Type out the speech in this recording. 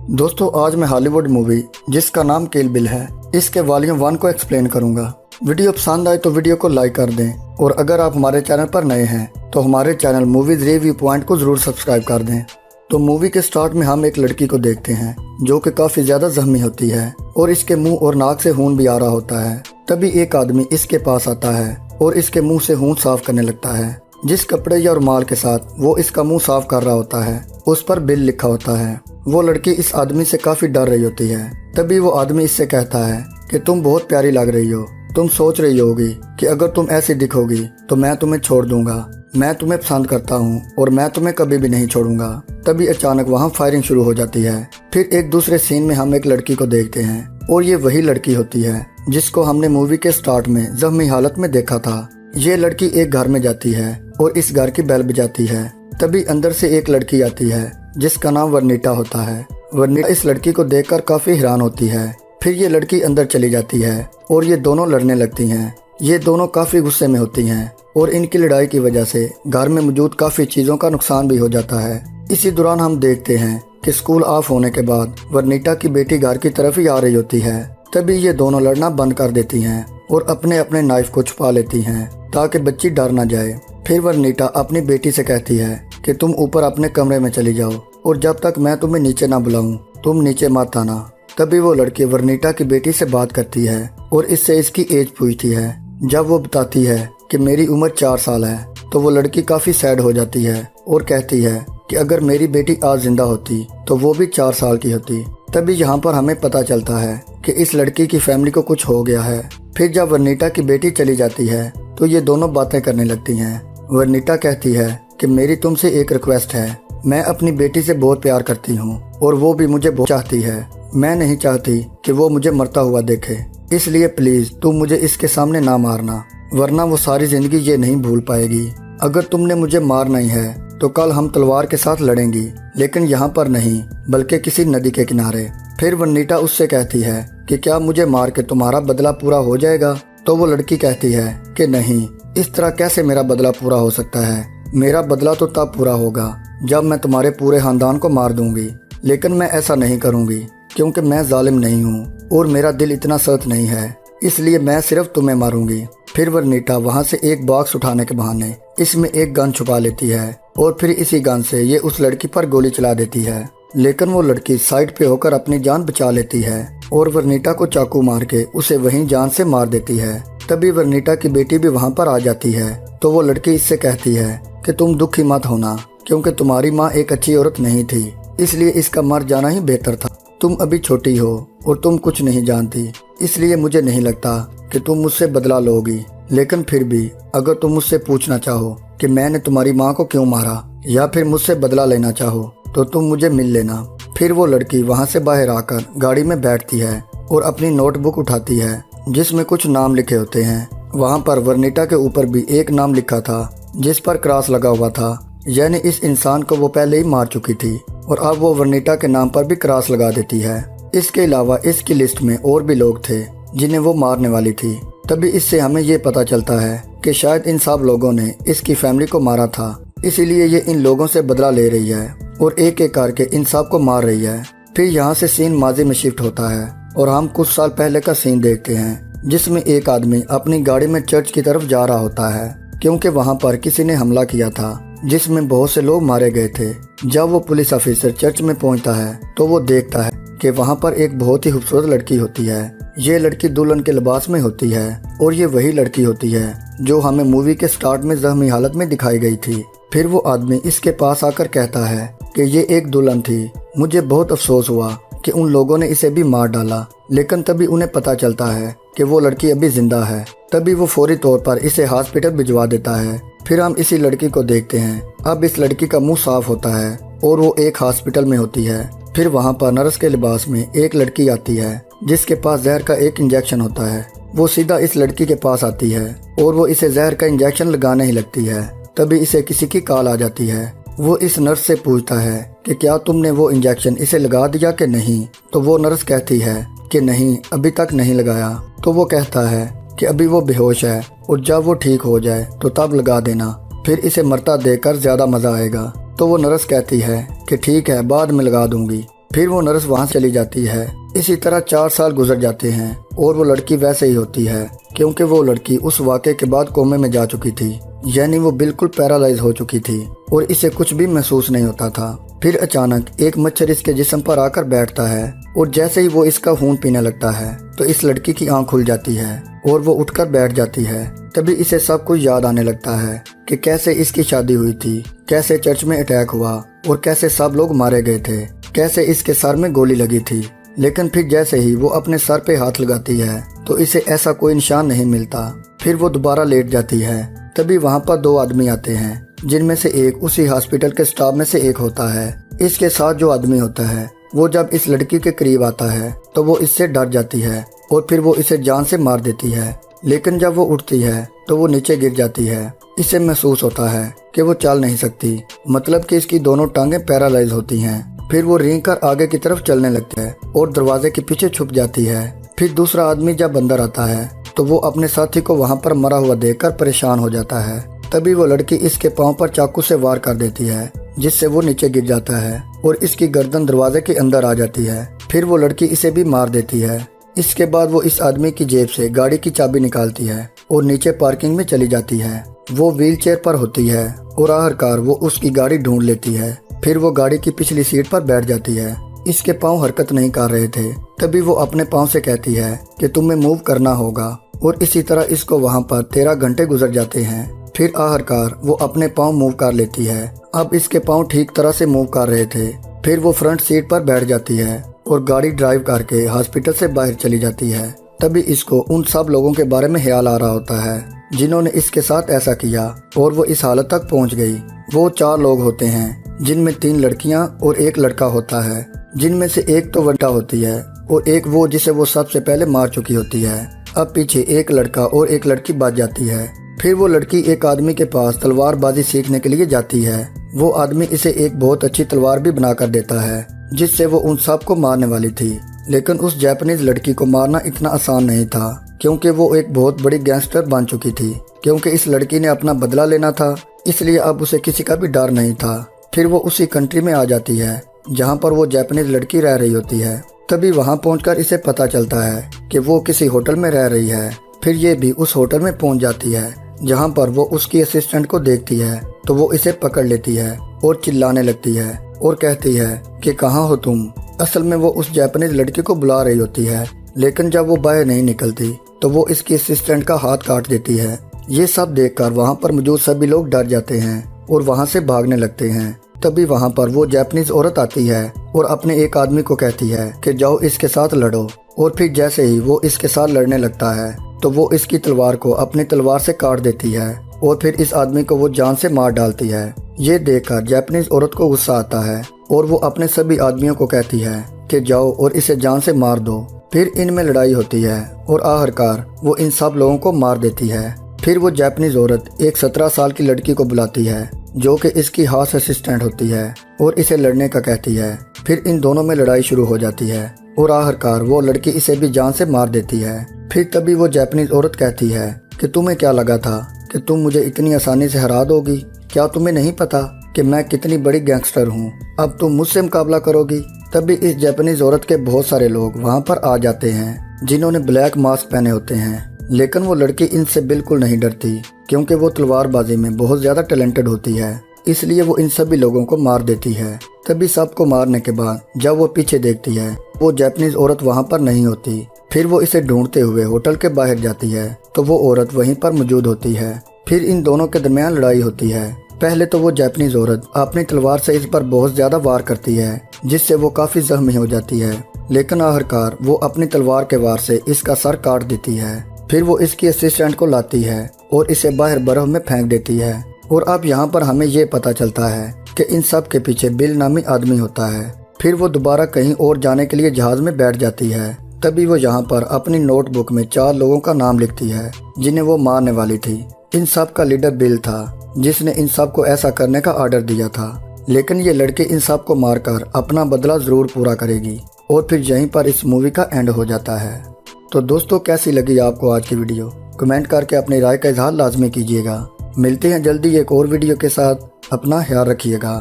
दोस्तों आज मैं हॉलीवुड मूवी जिसका नाम किल बिल है इसके वॉल्यूम 1 को एक्सप्लेन करूंगा। वीडियो पसंद आए तो वीडियो को लाइक कर दें और अगर आप हमारे चैनल पर नए हैं तो हमारे चैनल मूवीज रिव्यू पॉइंट को जरूर सब्सक्राइब कर दें। तो मूवी के स्टार्ट में हम एक लड़की को देखते हैं जो कि काफी ज्यादा जख्मी होती है और इसके मुंह और नाक से खून भी आ रहा होता है। तभी एक आदमी इसके पास आता है और इसके मुंह से खून साफ करने लगता है। जिस कपड़े या रुमाल के साथ वो इसका मुंह साफ कर रहा होता है उस पर बिल लिखा होता है। वो लड़की इस आदमी से काफी डर रही होती है। तभी वो आदमी इससे कहता है कि तुम बहुत प्यारी लग रही हो। तुम सोच रही होगी कि अगर तुम ऐसी दिखोगी तो मैं तुम्हें छोड़ दूंगा। मैं तुम्हें पसंद करता हूँ और मैं तुम्हें कभी भी नहीं छोड़ूंगा। तभी अचानक वहाँ फायरिंग शुरू हो जाती है। फिर एक दूसरे सीन में हम एक लड़की को देखते हैं और ये वही लड़की होती है जिसको हमने मूवी के स्टार्ट में जख्मी हालत में देखा था। ये लड़की एक घर में जाती है और इस घर की बेल बजाती है। तभी अंदर से एक लड़की आती है जिसका नाम वर्निटा होता है। वर्निटा इस लड़की को देखकर काफी हैरान होती है। फिर ये लड़की अंदर चली जाती है और ये दोनों लड़ने लगती हैं। ये दोनों काफी गुस्से में होती हैं और इनकी लड़ाई की वजह से घर में मौजूद काफी चीजों का नुकसान भी हो जाता है। इसी दौरान हम देखते हैं कि स्कूल ऑफ होने के बाद वर्निटा की बेटी घर की तरफ ही आ रही होती है। तभी ये दोनों लड़ना बंद कर देती हैं और अपने अपने नाइफ को छुपा लेती हैं ताकि बच्ची डर न जाए। फिर वर्निटा अपनी बेटी से कहती है कि तुम ऊपर अपने कमरे में चली जाओ और जब तक मैं तुम्हें नीचे ना बुलाऊं तुम नीचे मत आना। तभी वो लड़की वर्निटा की बेटी से बात करती है और इससे इसकी एज पूछती है। जब वो बताती है कि मेरी उम्र 4 साल है तो वो लड़की काफी सैड हो जाती है और कहती है कि अगर मेरी बेटी आज जिंदा होती तो वो भी 4 साल की होती। तभी यहाँ पर हमें पता चलता है कि इस लड़की की फैमिली को कुछ हो गया है। फिर जब वर्निटा की बेटी चली जाती है तो ये दोनों बातें करने लगती हैं। वर्निटा कहती है कि मेरी तुमसे एक रिक्वेस्ट है। मैं अपनी बेटी से बहुत प्यार करती हूँ और वो भी मुझे बहुत चाहती है। मैं नहीं चाहती कि वो मुझे मरता हुआ देखे, इसलिए प्लीज तुम मुझे इसके सामने ना मारना वरना वो सारी जिंदगी ये नहीं भूल पाएगी। अगर तुमने मुझे मारना ही है तो कल हम तलवार के साथ लड़ेंगी, लेकिन यहाँ पर नहीं बल्कि किसी नदी के किनारे। फिर वर्निटा उससे कहती है कि क्या मुझे मार के तुम्हारा बदला पूरा हो जाएगा? तो वो लड़की कहती है कि नहीं, इस तरह कैसे मेरा बदला पूरा हो सकता है। मेरा बदला तो तब पूरा होगा जब मैं तुम्हारे पूरे खानदान को मार दूंगी, लेकिन मैं ऐसा नहीं करूंगी क्योंकि मैं जालिम नहीं हूँ और मेरा दिल इतना सख्त नहीं है, इसलिए मैं सिर्फ तुम्हें मारूंगी। फिर वर्निटा वहाँ से एक बॉक्स उठाने के बहाने इसमें एक गन छुपा लेती है और फिर इसी गन से ये उस लड़की पर गोली चला देती है, लेकिन वो लड़की साइड पे होकर अपनी जान बचा लेती है और वर्निटा को चाकू मार के उसे वहीं जान से मार देती है। तभी वर्निटा की बेटी भी वहाँ पर आ जाती है तो वो लड़की इससे कहती है कि तुम दुखी मत होना क्योंकि तुम्हारी माँ एक अच्छी औरत नहीं थी, इसलिए इसका मर जाना ही बेहतर था। तुम अभी छोटी हो और तुम कुछ नहीं जानती, इसलिए मुझे नहीं लगता कि तुम मुझसे बदला लोगी, लेकिन फिर भी अगर तुम मुझसे पूछना चाहो कि मैंने तुम्हारी माँ को क्यों मारा या फिर मुझसे बदला लेना चाहो तो तुम मुझे मिल लेना। फिर वो लड़की वहाँ से बाहर आकर गाड़ी में बैठती है और अपनी नोटबुक उठाती है जिसमें कुछ नाम लिखे होते हैं। वहाँ पर वर्निटा के ऊपर भी एक नाम लिखा था जिस पर क्रॉस लगा हुआ था, यानी इस इंसान को वो पहले ही मार चुकी थी और अब वो वर्निटा के नाम पर भी क्रॉस लगा देती है। इसके अलावा इसकी लिस्ट में और भी लोग थे जिन्हें वो मारने वाली थी। तभी इससे हमें ये पता चलता है कि शायद इन सब लोगों ने इसकी फैमिली को मारा था, इसीलिए ये इन लोगों से बदला ले रही है और एक एक करके इन सब को मार रही है। फिर यहाँ से सीन माजी में शिफ्ट होता है और हम कुछ साल पहले का सीन देखते हैं जिसमें एक आदमी अपनी गाड़ी में चर्च की तरफ जा रहा होता है क्योंकि वहाँ पर किसी ने हमला किया था जिसमें बहुत से लोग मारे गए थे। जब वो पुलिस ऑफिसर चर्च में पहुँचता है तो वो देखता है कि वहाँ पर एक बहुत ही खूबसूरत लड़की होती है। ये लड़की दुल्हन के लिबास में होती है और ये वही लड़की होती है जो हमें मूवी के स्टार्ट में जख्मी हालत में दिखाई गई थी। फिर वो आदमी इसके पास आकर कहता है कि ये एक दुल्हन थी। मुझे बहुत अफसोस हुआ कि उन लोगों ने इसे भी मार डाला, लेकिन तभी उन्हें पता चलता है कि वो लड़की अभी जिंदा है। तभी वो फौरी तौर पर इसे हॉस्पिटल भिजवा देता है। फिर हम इसी लड़की को देखते हैं। अब इस लड़की का मुंह साफ होता है और वो एक हॉस्पिटल में होती है। फिर वहाँ पर नर्स के लिबास में एक लड़की आती है जिसके पास जहर का एक इंजेक्शन होता है। वो सीधा इस लड़की के पास आती है और वो इसे जहर का इंजेक्शन लगाने ही लगती है। तभी इसे किसी की कॉल आ जाती है। वो इस नर्स से पूछता है कि क्या तुमने वो इंजेक्शन इसे लगा दिया कि नहीं? तो वो नर्स कहती है कि नहीं, अभी तक नहीं लगाया। तो वो कहता है कि अभी वो बेहोश है और जब वो ठीक हो जाए तो तब लगा देना, फिर इसे मरता देखकर ज्यादा मजा आएगा। तो वो नर्स कहती है कि ठीक है, बाद में लगा दूंगी। फिर वो नर्स वहाँ चली जाती है। इसी तरह 4 साल गुजर जाते हैं और वो लड़की वैसे ही होती है, क्योंकि वो लड़की उस वाक़े के बाद कोमे में जा चुकी थी, यानी वो बिल्कुल पैरालाइज हो चुकी थी और इसे कुछ भी महसूस नहीं होता था। फिर अचानक एक मच्छर इसके जिस्म पर आकर बैठता है और जैसे ही वो इसका खून पीने लगता है तो इस लड़की की आंख खुल जाती है और वो उठकर बैठ जाती है। तभी इसे सब कुछ याद आने लगता है कि कैसे इसकी शादी हुई थी, कैसे चर्च में अटैक हुआ और कैसे सब लोग मारे गए थे, कैसे इसके सर में गोली लगी थी। लेकिन फिर जैसे ही वो अपने सर पे हाथ लगाती है तो इसे ऐसा कोई निशान नहीं मिलता। फिर वो दोबारा लेट जाती है। तभी वहाँ पर 2 आदमी आते हैं, जिनमें से एक उसी हॉस्पिटल के स्टाफ में से एक होता है। इसके साथ जो आदमी होता है वो जब इस लड़की के करीब आता है तो वो इससे डर जाती है और फिर वो इसे जान से मार देती है। लेकिन जब वो उठती है तो वो नीचे गिर जाती है। इसे महसूस होता है कि वो चल नहीं सकती, मतलब कि इसकी दोनों टांगें पैरालाइज होती हैं। फिर वो रेंग कर आगे की तरफ चलने लगती है और दरवाजे के पीछे छुप जाती है। फिर दूसरा आदमी जब अंदर आता है तो वो अपने साथी को वहाँ पर मरा हुआ देखकर परेशान हो जाता है। तभी वो लड़की इसके पाँव पर चाकू से वार कर देती है, जिससे वो नीचे गिर जाता है और इसकी गर्दन दरवाजे के अंदर आ जाती है। फिर वो लड़की इसे भी मार देती है। इसके बाद वो इस आदमी की जेब से गाड़ी की चाबी निकालती है और नीचे पार्किंग में चली जाती है। वो व्हील चेयर पर होती है और आखिरकार वो उसकी गाड़ी ढूंढ लेती है। फिर वो गाड़ी की पिछली सीट पर बैठ जाती है। इसके पाँव हरकत नहीं कर रहे थे। तभी वो अपने पाँव से कहती है कि तुम्हें मूव करना होगा और इसी तरह इसको वहाँ पर 13 घंटे गुजर जाते हैं। फिर आखिरकार वो अपने पाँव मूव कर लेती है। अब इसके पाँव ठीक तरह से मूव कर रहे थे। फिर वो फ्रंट सीट पर बैठ जाती है और गाड़ी ड्राइव करके हॉस्पिटल से बाहर चली जाती है। तभी इसको उन सब लोगों के बारे में ख्याल आ रहा होता है जिन्होंने इसके साथ ऐसा किया और वो इस हालत तक पहुंच गई। वो 4 लोग होते हैं, जिनमें 3 लड़कियां और 1 लड़का होता है, जिनमें से एक तो वंटा होती है और एक वो जिसे वो सबसे पहले मार चुकी होती है। अब पीछे एक लड़का और एक लड़की बच जाती है। फिर वो लड़की एक आदमी के पास तलवारबाजी सीखने के लिए जाती है। वो आदमी इसे एक बहुत अच्छी तलवार भी बना कर देता है, जिससे वो उन सब को मारने वाली थी। लेकिन उस जापानीज लड़की को मारना इतना आसान नहीं था, क्योंकि वो एक बहुत बड़ी गैंगस्टर बन चुकी थी। क्योंकि इस लड़की ने अपना बदला लेना था, इसलिए अब उसे किसी का भी डर नहीं था। फिर वो उसी कंट्री में आ जाती है जहाँ पर वो जापानीज लड़की रह रही होती है। तभी वहाँ पहुंचकर इसे पता चलता है कि वो किसी होटल में रह रही है। फिर ये भी उस होटल में पहुंच जाती है, जहाँ पर वो उसकी असिस्टेंट को देखती है तो वो इसे पकड़ लेती है और चिल्लाने लगती है और कहती है कि कहाँ हो तुम। असल में वो उस जापानीज लड़की को बुला रही होती है, लेकिन जब वो बाहर नहीं निकलती तो वो इसकी असिस्टेंट का हाथ काट देती है। ये सब देखकर वहाँ पर मौजूद सभी लोग डर जाते हैं और वहाँ से भागने लगते हैं। तभी वहाँ पर वो जापानीज औरत आती है और अपने एक आदमी को कहती है कि जाओ इसके साथ लड़ो। और फिर जैसे ही वो इसके साथ लड़ने लगता है तो वो इसकी तलवार को अपनी तलवार से काट देती है और फिर इस आदमी को वो जान से मार डालती है। ये देखकर जापानीज औरत को गुस्सा आता है और वो अपने सभी आदमियों को कहती है कि जाओ और इसे जान से मार दो। फिर इनमें लड़ाई होती है और आखिरकार वो इन सब लोगों को मार देती है। फिर वो जापानीज औरत एक 17 साल की लड़की को बुलाती है, जो कि इसकी हाउस असिस्टेंट होती है, और इसे लड़ने का कहती है। फिर इन दोनों में लड़ाई शुरू हो जाती है और आखिरकार वो लड़की इसे भी जान से मार देती है। फिर तभी वो जापानीज औरत कहती है कि तुम्हें क्या लगा था कि तुम मुझे इतनी आसानी से हरा दोगी? क्या तुम्हें नहीं पता कि मैं कितनी बड़ी गैंगस्टर हूँ? अब तुम मुझसे मुकाबला करोगी? तभी इस जापानीज औरत के बहुत सारे लोग वहाँ पर आ जाते हैं, जिन्होंने ब्लैक मास्क पहने होते हैं। लेकिन वो लड़की इनसे बिल्कुल नहीं डरती, क्योंकि वो तलवारबाजी में बहुत ज्यादा टैलेंटेड होती है। इसलिए वो इन सभी लोगों को मार देती है। तभी सबको मारने के बाद जब वो पीछे देखती है, वो जापानीज औरत वहाँ पर नहीं होती। फिर वो इसे ढूंढते हुए होटल के बाहर जाती है तो वो औरत वहीं पर मौजूद होती है। फिर इन दोनों के दरमियान लड़ाई होती है। पहले तो वो जापानीज औरत अपनी तलवार से इस पर बहुत ज्यादा वार करती है, जिससे वो काफी जख्मी हो जाती है। लेकिन आखिरकार वो अपनी तलवार के वार से इसका सर काट देती है। फिर वो इसकी असिस्टेंट को लाती है और इसे बाहर बर्फ में फेंक देती है। और अब यहाँ पर हमें ये पता चलता है कि इन सब के पीछे बिल नामी आदमी होता है। फिर वो दोबारा कहीं और जाने के लिए जहाज में बैठ जाती है। तभी वो यहाँ पर अपनी नोटबुक में 4 लोगों का नाम लिखती है, जिन्हें वो मारने वाली थी। इन सब का लीडर बिल था, जिसने इन सब को ऐसा करने का ऑर्डर दिया था। लेकिन ये लड़के इन सब को मारकर अपना बदला जरूर पूरा करेगी। और फिर यहीं पर इस मूवी का एंड हो जाता है। तो दोस्तों, कैसी लगी आपको आज की वीडियो? कमेंट करके अपनी राय का इजहार लाजमी कीजिएगा। मिलते हैं जल्दी एक और वीडियो के साथ। अपना ख्याल रखिएगा।